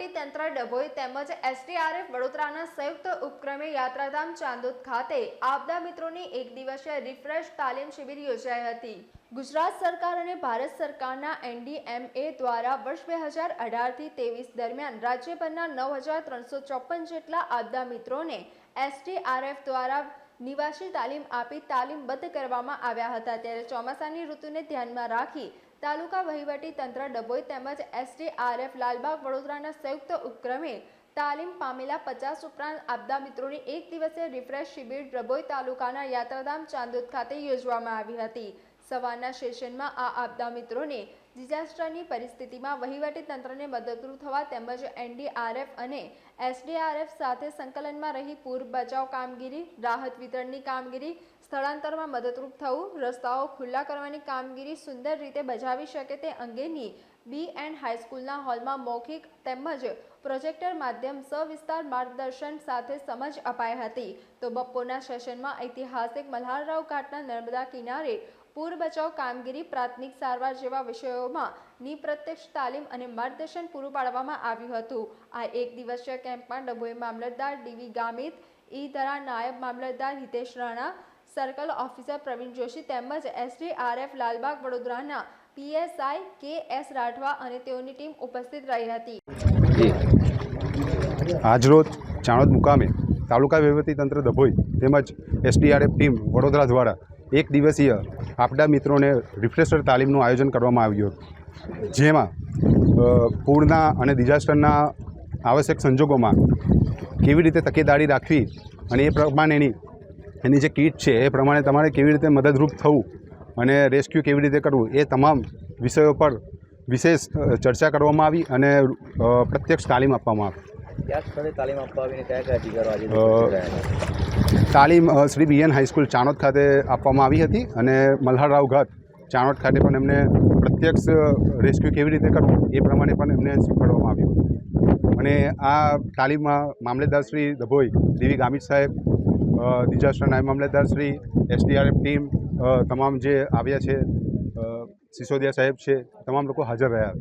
વહીવટીતંત્ર ડભોઈ તેમજ એસડીઆરએફ વડોદરાના સંયુક્ત ઉપક્રમે યાત્રાધામ ચાંદોદ ખાતે આપદા મિત્રોની એક દિવસીય રિફ્રેશ તાલીમ શિબિર યોજાઈ હતી। ગુજરાત સરકાર અને ભારત સરકારના એનડીએમએ દ્વારા વર્ષ 2018 થી 23 દરમિયાન રાજ્યભરના 9354 જેટલા આપદા મિત્રોને એસડીઆરએફ દ્વારા નિવાસી તાલીમ આપી તાલીમબદ્ધ કરવામાં આવ્યા હતા। ત્યારે ચોમાસાની ઋતુને ધ્યાનમાં રાખી તાલુકા વહીવટી તંત્ર ડભોઈ તેમજ એસડીઆરએફ લાલબાગ વડોદરાના સંયુક્ત ઉપક્રમે તાલીમ પામેલા 50 ઉપરાંત આપદા મિત્રોની એક દિવસીય રિફ્રેશ શિબિર ડભોઈ તાલુકાના યાત્રાધામ ચાંદોદ ખાતે યોજવામાં આવી હતી। સવારના સેશનમાં આ આપદા મિત્રોને ડિઝાસ્ટરની પરિસ્થિતિમાં વહીવટી તંત્રને મદદરૂપ થવા તેમજ એનડીઆરએફ અને એસડીઆરએફ સાથે સંકલનમાં રહી પૂર બચાવ કામગીરી, રાહત વિતરણની કામગીરી, સ્થળાંતરમાં મદદરૂપ થવું, રસ્તાઓ ખુલ્લા કરવાની કામગીરી સુંદર રીતે બજાવી શકે તે અંગેની બી હાઈસ્કૂલના હોલમાં મૌખિક તેમજ પ્રોજેક્ટર માધ્યમ સવિસ્તાર માર્ગદર્શન સાથે સમજ અપાઈ હતી। તો બપોરના સેશનમાં ઐતિહાસિક મલ્હારરાવ ઘાટના નર્મદા કિનારે પૂર બચાવ કામગીરી, પ્રાથમિક સારવાર જેવા વિષયોમાં પ્રત્યક્ષ તાલીમ અને માર્ગદર્શન પૂરું પાડવામાં આવ્યું હતું। આ એક દિવસીય કેમ્પમાં ડભોઈ મામલતદાર ડીવી ગામિત, ઈ-ધરા નાયબ મામલતદાર હિતેશ રાણા, સર્કલ ઓફિસર પ્રવીણ જોશી તેમજ એસડીઆરએફ લાલબાગ વડોદરાના પીએસઆઈ કે.એસ. રાઠવા અને તેઓની ટીમ ઉપસ્થિત રહી હતી। આજરોજ ચાણોદ મુકામે તાલુકા વહીવટીતંત્ર ડભોઈ તેમજ એસડીઆરએફ ટીમ વડોદરા દ્વારા એક દિવસીય આપદા મિત્રોને રિફ્રેશર તાલીમનું આયોજન કરવામાં આવ્યું હતું, જેમાં પૂરના અને ડિઝાસ્ટરના આવશ્યક સંજોગોમાં કેવી રીતે તકેદારી રાખવી અને એ પ્રમાણેની એની જે કીટ છે એ પ્રમાણે તમારે કેવી રીતે મદદરૂપ થવું અને રેસ્ક્યુ કેવી રીતે કરવું એ તમામ વિષયો પર વિશેષ ચર્ચા કરવામાં આવી અને પ્રત્યક્ષ તાલીમ આપવામાં આવી। કયા સ્થળે તાલીમ આપવા આવીને કયા અધિકારો આજે તાલીમ શ્રી બીએન હાઈસ્કૂલ ચાણોદ ખાતે આપવામાં આવી હતી અને મલ્હારરાવ ઘાટ ચાણોદ ખાતે પણ એમને પ્રત્યક્ષ રેસ્ક્યુ કેવી રીતે કરવું એ પ્રમાણે પણ એમને શીખવાડવામાં આવ્યું અને આ તાલીમમાં મામલતદાર શ્રી ડભોઈ ડીવી ગામિત સાહેબ, ડિઝાસ્ટર નાયબ મામલતદાર શ્રી, એસડીઆરએફ ટીમ તમામ જે આવ્યા છે, સિસોદિયા સાહેબ છે, તમામ લોકો હાજર રહ્યા।